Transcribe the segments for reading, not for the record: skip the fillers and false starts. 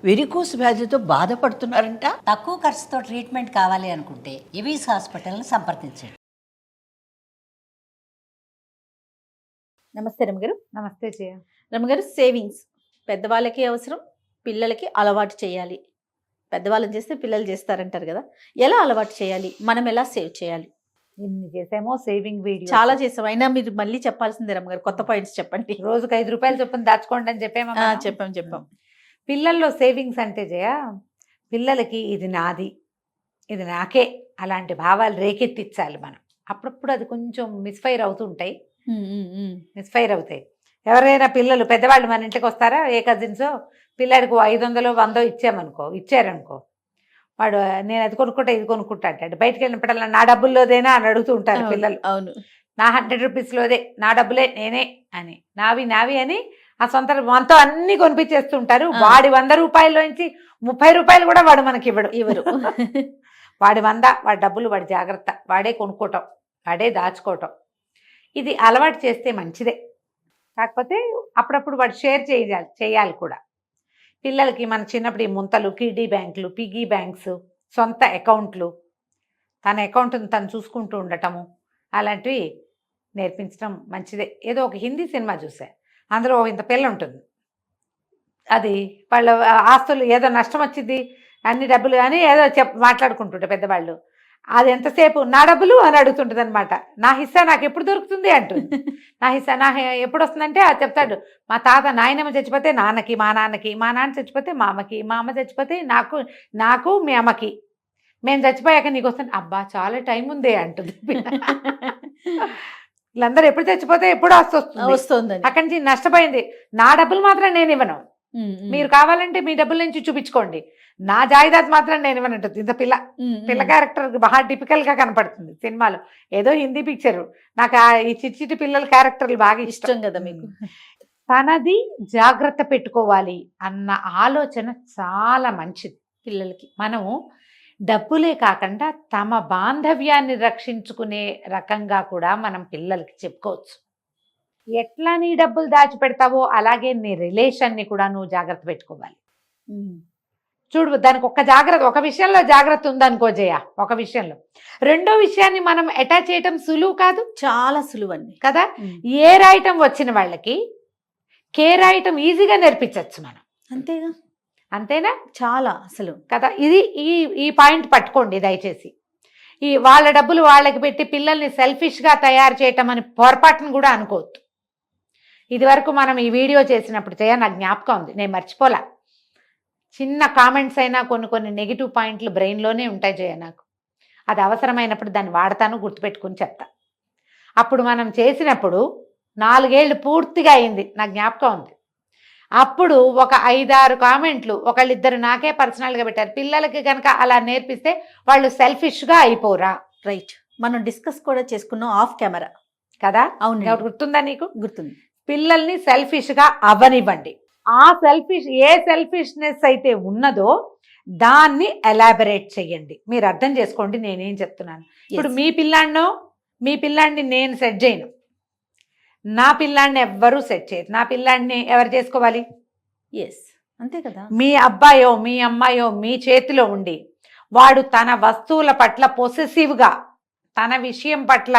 Varicose వ్యాధితో బాధపడుతున్నారంట. తక్కువ ఖర్చుతో ట్రీట్మెంట్ కావాలి అనుకుంటే ఎవిస్ హాస్పిటల్ని సంప్రదించండి. నమస్తే రమగారు. నమస్తే జయ. రమగారు, సేవింగ్స్ పెద్దవాళ్ళకి అవసరం, పిల్లలకి అలవాటు చేయాలి. పెద్దవాళ్ళని చేస్తే పిల్లలు చేస్తారంటారు కదా, ఎలా అలవాటు చేయాలి, మనం ఎలా సేవ్ చేయాలి? ఇన్ని చేసామో సేవింగ్ వీడియో చాలా చేసాం, అయినా మీరు మళ్ళీ చెప్పాల్సిందే రమగారు, కొత్త పాయింట్స్ చెప్పండి. రోజుకి 5 రూపాయలు చొప్పున దాచుకోండి అని చెప్పాం. పిల్లల్లో సేవింగ్స్ అంటే జయ, పిల్లలకి ఇది నాది, ఇది నాకే అలాంటి భావాలు రేకెత్తించాలి మనం. అప్పుడప్పుడు అది కొంచెం మిస్ఫైర్ అవుతుంటాయి. ఎవరైనా పిల్లలు పెద్దవాళ్ళు మన ఇంటికి వస్తారా, ఏ కజిన్సో, పిల్లాడికి 500 100 ఇచ్చారనుకో, వాడు నేను అది కొనుక్కుంటా ఇది కొనుక్కుంటా అంటే బయటకు వెళ్ళినప్పుడల్లా నా డబ్బుల్లోదేనా అని అడుగుతూ ఉంటారు పిల్లలు. అవును, నా 100 రూపీస్లోదే, నా డబ్బులే, నేనే అని, నావి అని ఆ సొంత మనతో అన్ని కొనిపించేస్తుంటారు. వాడి 100 రూపాయల్లోంచి 30 రూపాయలు కూడా వాడు మనకి ఇవ్వరు. వాడి 100, వాడి డబ్బులు, వాడి జాగ్రత్త, వాడే కొనుక్కోవటం, వాడే దాచుకోవటం. ఇది అలవాటు చేస్తే మంచిదే. కాకపోతే అప్పుడప్పుడు వాడు షేర్ చేయాలి కూడా. పిల్లలకి మన చిన్నప్పుడు ఈ ముంతలు, కిడ్డీ బ్యాంకులు, పిగ్గీ బ్యాంక్స్, సొంత అకౌంట్లు, తన అకౌంట్ని తను చూసుకుంటూ ఉండటము, అలాంటివి నేర్పించడం మంచిదే. ఏదో ఒక హిందీ సినిమా చూసా, అందులో ఇంత పిల్ల ఉంటుంది, అది వాళ్ళ ఆస్తులు ఏదో నష్టం వచ్చింది, అన్ని డబ్బులు అని ఏదో మాట్లాడుకుంటుంటే పెద్దవాళ్ళు, అది ఎంతసేపు నా డబ్బులు అని అడుగుతుంటుంది అనమాట. నా హిస్సా నాకు ఎప్పుడు దొరుకుతుంది అంటుంది. నా హిస్సా ఎప్పుడు వస్తుందంటే అది చెప్తాడు, మా తాత నాయనమ్మ చచ్చిపోతే నాన్నకి, మా నాన్నకి, మా నాన్న చచ్చిపోతే మా అమ్మకి, మా అమ్మ చచ్చిపోతే నాకు మీ అమ్మకి, మేము చచ్చిపోయాక నీకు వస్తుంది. అబ్బా చాలా టైం ఉంది అంటుంది. వీళ్ళందరూ ఎప్పుడు చచ్చిపోతే ఎప్పుడు వస్తుంది, అక్కడి నుంచి నష్టపోయింది. నా డబ్బులు మాత్రం నేను ఇవ్వను, మీరు కావాలంటే మీ డబ్బుల నుంచి చూపించుకోండి, నా జాయిదాద్ మాత్రం నేను ఇవ్వనంటుంది. ఇంత పిల్ల క్యారెక్టర్ బాగా టిపికల్గా కనపడుతుంది సినిమాలో. ఏదో హిందీ పిక్చరు, నాకు ఈ చిట్టి పిల్లల క్యారెక్టర్లు బాగా ఇష్టం కదా మీకు. తనది జాగ్రత్త పెట్టుకోవాలి అన్న ఆలోచన చాలా మంచిది పిల్లలకి. మనము డబ్బులే కాకుండా తమ బాంధవ్యాన్ని రక్షించుకునే రకంగా కూడా మనం పిల్లలకి చెప్పుకోవచ్చు. ఎట్లా నీ డబ్బులు దాచిపెడతావో అలాగే నీ రిలేషన్ని కూడా నువ్వు జాగ్రత్త పెట్టుకోవాలి. చూడు, దానికి ఒక విషయంలో జాగ్రత్త ఉందనుకో జయ, ఒక విషయంలో, రెండో విషయాన్ని మనం అటాచ్ చేయటం సులువు కాదు, చాలా సులువు అండి కదా. ఏ రాయటం వచ్చిన వాళ్ళకి కే రాయటం ఈజీగా నేర్పించవచ్చు మనం, అంతేనా? చాలా అసలు కదా. ఇది ఈ పాయింట్ పట్టుకోండి దయచేసి. వాళ్ళ డబ్బులు వాళ్ళకి పెట్టి పిల్లల్ని సెల్ఫిష్గా తయారు చేయటం అని పొరపాటును కూడా అనుకోవద్దు. ఇది వరకు మనం ఈ వీడియో చేసినప్పుడు జయ నాకు జ్ఞాపకం ఉంది, నేను మర్చిపోలా. చిన్న కామెంట్స్ అయినా కొన్ని నెగిటివ్ పాయింట్లు బ్రెయిన్లోనే ఉంటాయి జయ నాకు. అది అవసరమైనప్పుడు దాన్ని వాడతాను, గుర్తుపెట్టుకుని చెప్తా. అప్పుడు మనం చేసినప్పుడు 4 ఏళ్ళు పూర్తిగా అయింది, నాకు జ్ఞాపకం ఉంది. అప్పుడు ఒక 5-6 కామెంట్లు ఒకళ్ళిద్దరు నాకే పర్సనల్గా పెట్టారు. పిల్లలకి కనుక అలా నేర్పిస్తే వాళ్ళు సెల్ఫిష్గా అయిపోరా. రైట్, మనం డిస్కస్ కూడా చేసుకున్నాం ఆఫ్ కెమెరా కదా. అవును, గుర్తుందా నీకు? గుర్తుంది. పిల్లల్ని సెల్ఫిష్గా అవ్వనివ్వండి. ఆ ఏ సెల్ఫిష్నెస్ అయితే ఉన్నదో దాన్ని ఎలాబరేట్ చెయ్యండి. మీరు అర్థం చేసుకోండి నేనేం చెప్తున్నాను. ఇప్పుడు మీ పిల్లాడిని నేను సెట్ చేయను, నా పిల్లాడిని ఎవ్వరూ సెట్ చేయరు. నా పిల్లాడిని ఎవరు చేసుకోవాలి? అంతే కదా. మీ అబ్బాయో మీ అమ్మాయో మీ చేతిలో ఉండి వాడు తన వస్తువుల పట్ల పొసెసివ్గా, తన విషయం పట్ల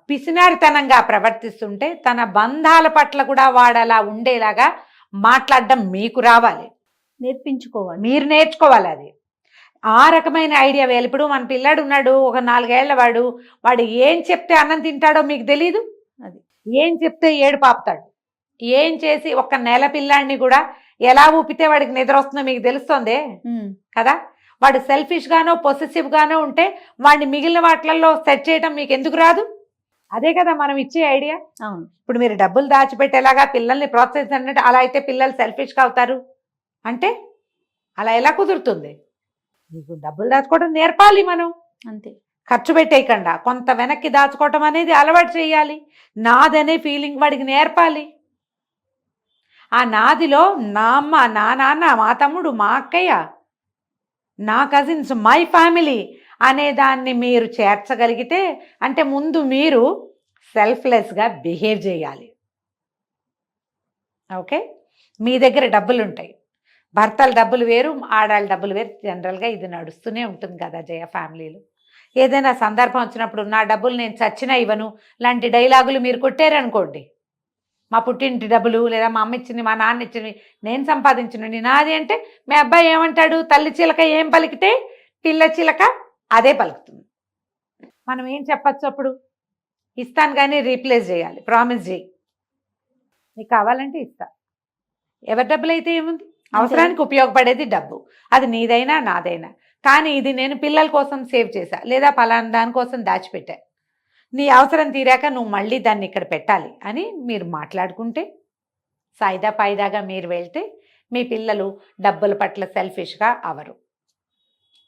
పిసినారితనంగా ప్రవర్తిస్తుంటే తన బంధాల పట్ల కూడా వాడు అలా ఉండేలాగా మాట్లాడడం మీకు రావాలి, నేర్పించుకోవాలి, మీరు నేర్చుకోవాలి. అది ఆ రకమైన ఐడియా వేయాలి. ఇప్పుడు మన పిల్లాడు ఉన్నాడు, ఒక 4 ఏళ్ల వాడు ఏం చెప్తే అన్నం తింటాడో మీకు తెలీదు, అది ఏం చెప్తే ఏడు పాపుతాడు, ఏం చేసి ఒక నెల పిల్లాడిని కూడా ఎలా ఊపితే వాడికి నిద్ర వస్తుందో మీకు తెలుస్తోందే కదా. వాడు సెల్ఫిష్గానో పొసెసివ్గానో ఉంటే వాడిని మిగిలిన వాటిల్లో సెట్ చేయడం మీకు ఎందుకు రాదు? అదే కదా మనం ఇచ్చే ఐడియా. అవును, ఇప్పుడు మీరు డబ్బులు దాచిపెట్టేలాగా పిల్లల్ని ప్రోత్సహించండి, అలా అయితే పిల్లలు సెల్ఫిష్గా అవుతారు అంటే అలా ఎలా కుదురుతుంది? మీకు డబ్బులు దాచుకోవడం నేర్పాలి మనం, అంతే. ఖర్చు పెట్టేయకుండా కొంత వెనక్కి దాచుకోవటం అనేది అలవాటు చేయాలి. నాదనే ఫీలింగ్ వాడికి నేర్పాలి. ఆ నాదిలో నా అమ్మ, నా నాన్న, మా తమ్ముడు, మా అక్కయ్య, నా కజిన్స్, మై ఫ్యామిలీ అనే దాన్ని మీరు చేర్చగలిగితే, అంటే ముందు మీరు సెల్ఫ్లెస్గా బిహేవ్ చేయాలి. ఓకే, మీ దగ్గర డబ్బులు ఉంటాయి, భర్తల డబ్బులు వేరు, ఆడాళ్ళ డబ్బులు వేరు. జనరల్గా ఇది నడుస్తూనే ఉంటుంది కదా జయ ఫ్యామిలీలు. ఏదైనా సందర్భం వచ్చినప్పుడు నా డబ్బులు నేను చచ్చినా ఇవ్వను లాంటి డైలాగులు మీరు కొట్టారనుకోండి, మా పుట్టింటి డబ్బులు లేదా మా అమ్మ ఇచ్చింది, మా నాన్న ఇచ్చింది, నేను సంపాదించినవి నాది అంటే మీ అబ్బాయి ఏమంటాడు? తల్లి చిలక ఏం పలికితే పిల్ల చిలక అదే పలుకుతుంది. మనం ఏం చెప్పచ్చు అప్పుడు? ఇస్తాను కానీ రీప్లేస్ చేయాలి, ప్రామిస్ చేయి, నీకు కావాలంటే ఇస్తా. ఎవరి డబ్బులు అయితే ఏముంది, అవసరానికి ఉపయోగపడేది డబ్బు, అది నీదైనా నాదైనా. కానీ ఇది నేను పిల్లల కోసం సేవ్ చేశా లేదా పలానా దానికోసం దాచిపెట్టా, నీ అవసరం తీరాక నువ్వు మళ్ళీ దాన్ని ఇక్కడ పెట్టాలి అని మీరు మాట్లాడుకుంటే, సాయిదా పాయిదాగా మీరు వెళ్తే మీ పిల్లలు డబ్బుల పట్ల సెల్ఫిష్గా అవరు.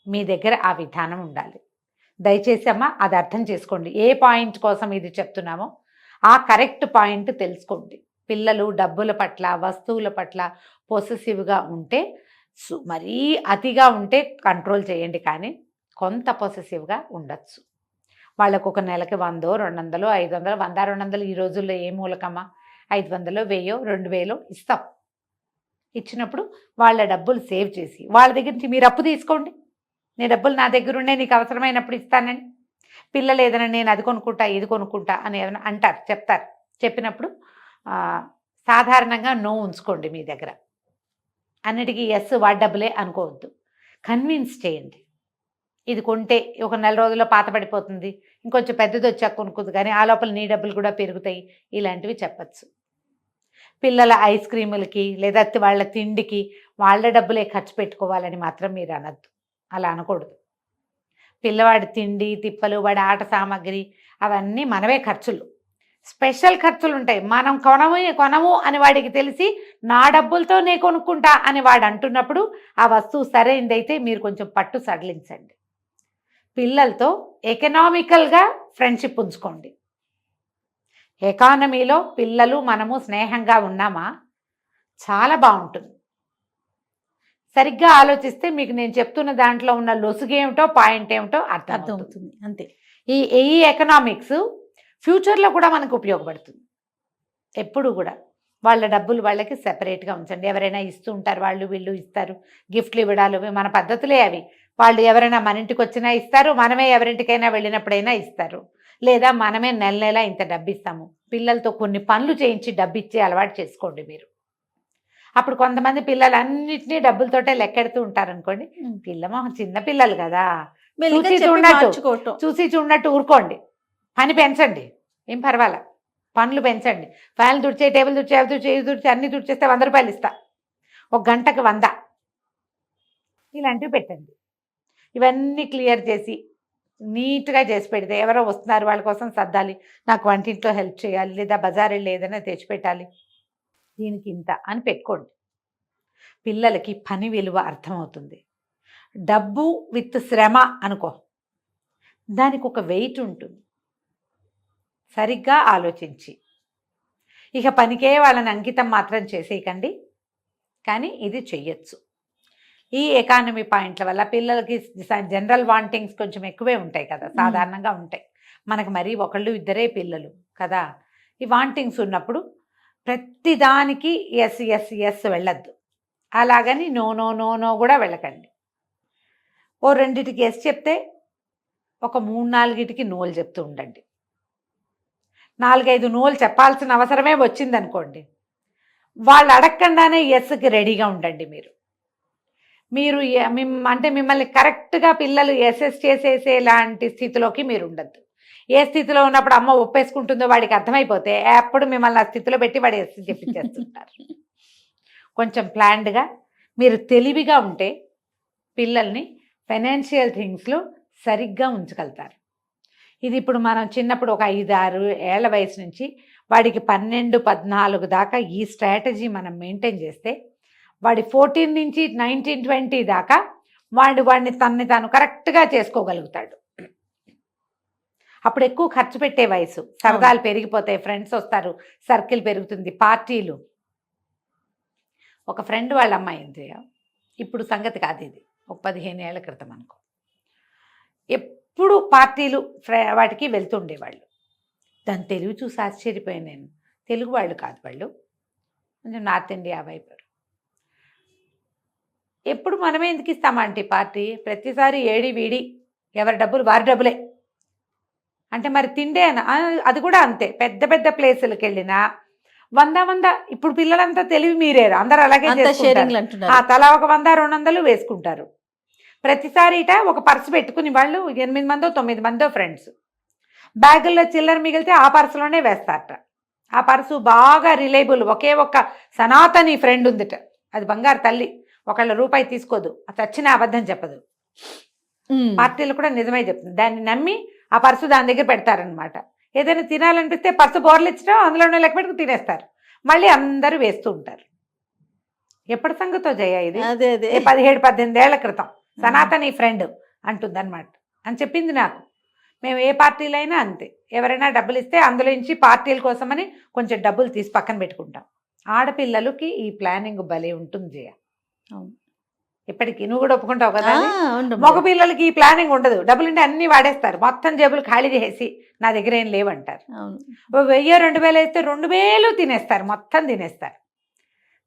మీ దగ్గర ఆ విధానం ఉండాలి. దయచేసి అమ్మ అది అర్థం చేసుకోండి. ఏ పాయింట్ కోసం ఇది చెప్తున్నామో ఆ కరెక్ట్ పాయింట్ తెలుసుకోండి. పిల్లలు డబ్బుల పట్ల వస్తువుల పట్ల పొసెసివ్గా ఉంటే, మరీ అతిగా ఉంటే కంట్రోల్ చేయండి, కానీ కొంత పొసెసివ్గా ఉండొచ్చు. వాళ్ళకు ఒక నెలకి 100, 200, 500, 100, 200 ఈ రోజుల్లో ఏ మూలకమ్మా, 500, 1000, 2000 ఇస్తాం. ఇచ్చినప్పుడు వాళ్ళ డబ్బులు సేవ్ చేసి వాళ్ళ దగ్గర నుంచి మీరు అప్పు తీసుకోండి. నీ డబ్బులు నా దగ్గర ఉండే నీకు అవసరమైనప్పుడు ఇస్తానని. పిల్లలు ఏదైనా నేను అది కొనుక్కుంటా ఇది కొనుక్కుంటా అని ఏమైనా అంటారు, చెప్తారు. చెప్పినప్పుడు సాధారణంగా నో ఉంచుకోండి మీ దగ్గర. అన్నిటికీ ఎస్ వాడి డబ్బులే అనుకోవద్దు. కన్విన్స్ చేయండి. ఇది కొంటే ఒక నెల రోజుల్లో పాత పడిపోతుంది, ఇంకొంచెం పెద్దది వచ్చాక కొనుక్కుంది, కానీ ఆ లోపల నీ డబ్బులు కూడా పెరుగుతాయి, ఇలాంటివి చెప్పచ్చు. పిల్లల ఐస్ క్రీములకి లేదా వాళ్ళ తిండికి వాళ్ళ డబ్బులే ఖర్చు పెట్టుకోవాలని మాత్రం మీరు అనద్దు. అలా అనకూడదు. పిల్లవాడి తిండి తిప్పలు, వాడి ఆట సామాగ్రి అవన్నీ మనవే ఖర్చులు. స్పెషల్ ఖర్చులు ఉంటాయి. మనం కొనము అని వాడికి తెలిసి నా డబ్బులతో నే కొనుక్కుంటా అని వాడు అంటున్నప్పుడు ఆ వస్తువు సరైనదైతే మీరు కొంచెం పట్టు సడలించండి. పిల్లలతో ఎకనామికల్గా ఫ్రెండ్షిప్ ఉంచుకోండి. ఎకానమీలో పిల్లలు మనము స్నేహంగా ఉన్నామా చాలా బాగుంటుంది. సరిగ్గా ఆలోచిస్తే మీకు నేను చెప్తున్న దాంట్లో ఉన్న లొసుగేమిటో పాయింట్ ఏమిటో అర్థమవుతుంది. అంతే. ఈ ఎకనామిక్స్ ఫ్యూచర్లో కూడా మనకు ఉపయోగపడుతుంది. ఎప్పుడు కూడా వాళ్ళ డబ్బులు వాళ్ళకి సెపరేట్గా ఉంచండి. ఎవరైనా ఇస్తూ ఉంటారు, వాళ్ళు వీళ్ళు ఇస్తారు, గిఫ్ట్లు ఇవ్వడాలు మన పద్ధతులే అవి. వాళ్ళు ఎవరైనా మన ఇంటికి వచ్చినా ఇస్తారు, మనమే ఎవరింటికైనా వెళ్ళినప్పుడైనా ఇస్తారు, లేదా మనమే నెల నెల ఇంత డబ్బు ఇస్తాము. పిల్లలతో కొన్ని పనులు చేయించి డబ్బు ఇచ్చే అలవాటు చేసుకోండి మీరు. అప్పుడు కొంతమంది పిల్లలు అన్నిటినీ డబ్బులతోటే లెక్కెడుతూ ఉంటారనుకోండి, పిల్లమోహం చిన్న పిల్లలు కదా, చూసి చూడనట్టు ఊరుకోండి. పని పెంచండి, ఏం పర్వాలా, పనులు పెంచండి. ఫ్యాన్లు తుడిచే, టేబుల్ తుడిచే, అవి తుడిచే, ఇది తుడిచే, అన్నీ తుడిచేస్తే 100 రూపాయలు ఇస్తా, ఒక గంటకు 100 ఇలాంటివి పెట్టండి. ఇవన్నీ క్లియర్ చేసి నీట్గా చేసి పెడితే, ఎవరో వస్తున్నారు వాళ్ళ కోసం సర్దాలి, నాకు వంటింట్లో హెల్ప్ చేయాలి, లేదా బజార్ వెళ్ళి ఏదైనా తెచ్చిపెట్టాలి, దీనికి ఇంత అని పెట్టుకోండి. పిల్లలకి పని విలువ అర్థమవుతుంది. డబ్బు విత్ శ్రమ అనుకో, దానికి ఒక వెయిట్ ఉంటుంది. సరిగ్గా ఆలోచించి, ఇక పనికే వాళ్ళని అంకితం మాత్రం చేసేయకండి, కానీ ఇది చెయ్యొచ్చు. ఈ ఎకానమీ పాయింట్ల వల్ల పిల్లలకి జనరల్ వాంటింగ్స్ కొంచెం ఎక్కువే ఉంటాయి కదా, సాధారణంగా ఉంటాయి. మనకు మరీ ఒకళ్ళు ఇద్దరే పిల్లలు కదా, ఈ వాంటింగ్స్ ఉన్నప్పుడు ప్రతిదానికి ఎస్ ఎస్ ఎస్ వెళ్ళద్దు. అలాగని నో నో నో నో కూడా వెళ్ళకండి. ఓ రెండిటికి ఎస్ చెప్తే ఒక 3-4టికి నోలు చెప్తూ ఉండండి. 4-5 నోలు చెప్పాల్సిన అవసరమే వచ్చిందనుకోండి, వాళ్ళు అడగకుండానే ఎస్కి రెడీగా ఉండండి. మీరు అంటే మిమ్మల్ని కరెక్ట్గా పిల్లలు ఎస్ఎస్ చేసేసేలాంటి స్థితిలోకి మీరు ఉండద్దు. ఏ స్థితిలో ఉన్నప్పుడు అమ్మ ఒప్పేసుకుంటుందో వాడికి అర్థమైపోతే అప్పుడు మిమ్మల్ని ఆ స్థితిలో పెట్టి వాడు ఎస్ చెప్పించేస్తుంటారు. కొంచెం ప్లాన్డ్గా మీరు తెలివిగా ఉంటే పిల్లల్ని ఫైనాన్షియల్ థింగ్స్లో సరిగ్గా ఉంచగలుగుతారు. ఇది ఇప్పుడు మనం చిన్నప్పుడు ఒక 5-6 ఏళ్ల వయసు నుంచి వాడికి 12-14 దాకా ఈ స్ట్రాటజీ మనం మెయింటైన్ చేస్తే, వాడి 14 నుంచి 19-20 దాకా వాడిని తనని తాను కరెక్ట్గా చేసుకోగలుగుతాడు. అప్పుడు ఎక్కువ ఖర్చు పెట్టే వయసు, సరదాలు పెరిగిపోతాయి, ఫ్రెండ్స్ వస్తారు, సర్కిల్ పెరుగుతుంది, పార్టీలు. ఒక ఫ్రెండ్ వాళ్ళ అమ్మాయి ఉంది, ఇప్పుడు సంగతి కాదు ఇది, ఒక 15 ఏళ్ల క్రితం అనుకో, ఎప్పుడు పార్టీలు వాటికి వెళ్తుండేవాళ్ళు. దాని తెలివి చూసి ఆశ్చర్యపోయాను నేను. తెలుగు వాళ్ళు కాదు, వాళ్ళు కొంచెం నార్త్ ఇండియా వైపు. ఎప్పుడు మనమే ఎందుకు ఇస్తామంటే పార్టీ ప్రతిసారి ఏడి వీడి ఎవరి డబ్బులు వారి డబ్బులే అంటే మరి తిండే అది కూడా అంతే. పెద్ద పెద్ద ప్లేసులకు వెళ్ళినా 100 ఇప్పుడు పిల్లలంతా తెలివి మీరేరు, అందరు అలాగే తలా ఒక 100-200 వేసుకుంటారు. ప్రతిసారి ఇట ఒక పర్సు పెట్టుకుని వాళ్ళు 8 మందో 9 మందో ఫ్రెండ్స్ బ్యాగుల్లో చిల్లర మిగిలితే ఆ పర్సులోనే వేస్తారట. ఆ పర్సు బాగా రిలయబుల్, ఒకే ఒక్క సనాతని ఫ్రెండ్ ఉందిట, అది బంగారు తల్లి, ఒకళ్ళ రూపాయి తీసుకోదు, అది చచ్చిన అబద్ధం చెప్పదు. పార్టీలు కూడా నిజమే చెప్తుంది. దాన్ని నమ్మి ఆ పర్సు దాని దగ్గర పెడతారనమాట. ఏదైనా తినాలనిపిస్తే పర్సు బోర్లు ఇచ్చడం అందులోనే లెక్క పెట్టుకుని తినేస్తారు. మళ్ళీ అందరూ వేస్తూ ఉంటారు. ఎప్పటి సంగతో జయ ఇది? 17-18 ఏళ్ల క్రితం సనాతని ఫ్రెండ్ అంటుందన్నమాట అని చెప్పింది నాకు. మేము ఏ పార్టీలు అయినా అంతే, ఎవరైనా డబ్బులు ఇస్తే అందులో నుంచి పార్టీల కోసమని కొంచెం డబ్బులు తీసి పక్కన పెట్టుకుంటాం. ఆడపిల్లలకి ఈ ప్లానింగ్ భలే ఉంటుంది జయ. ఇప్పటికీ నువ్వు కూడా ఒప్పుకుంటావు కదా. మగ పిల్లలకి ఈ ప్లానింగ్ ఉండదు. డబ్బులు ఉంటే అన్ని వాడేస్తారు, మొత్తం జేబులు ఖాళీ చేసి నా దగ్గర ఏం లేవంటారు. 1000-2000 వేస్తే 2000 తినేస్తారు, మొత్తం తినేస్తారు.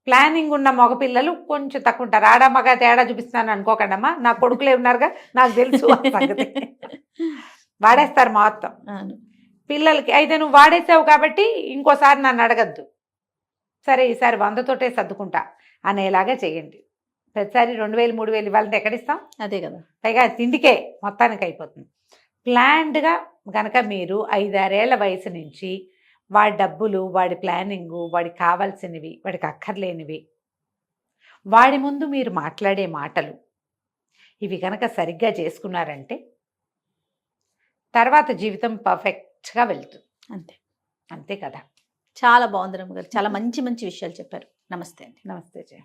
ప్లానింగ్ ఉన్న మగపిల్లలు కొంచెం తక్కువ ఉంటారు. ఆడ మగ తేడా చూపిస్తున్నాను అనుకోకండమ్మా, నా కొడుకులే ఉన్నారుగా, నాకు తెలుసు సంగతి. వాడేస్తారు మొత్తం. పిల్లలకి అయితే నువ్వు వాడేసావు కాబట్టి ఇంకోసారి నన్ను అడగద్దు, సరే ఈసారి 100తోటే సర్దుకుంటా అనేలాగా చేయండి. ప్రతిసారి 2000-3000 ఇవ్వాలంటే ఎక్కడిస్తాం? అదే కదా, పైగా తిండికే మొత్తానికి అయిపోతుంది. ప్లాన్డ్గా కనుక మీరు 5-6 ఏళ్ల వయసు నుంచి వాడి డబ్బులు, వాడి ప్లానింగు, వాడికి కావాల్సినవి, వాడికి అక్కర్లేనివి, వాడి ముందు మీరు మాట్లాడే మాటలు, ఇవి కనుక సరిగ్గా చేసుకున్నారంటే తర్వాత జీవితం పర్ఫెక్ట్గా వెళ్తుంది. అంతే అంతే కదా. చాలా బాగుంది రమ్మ గారు, చాలా మంచి మంచి విషయాలు చెప్పారు. నమస్తే అండి. నమస్తే జయ.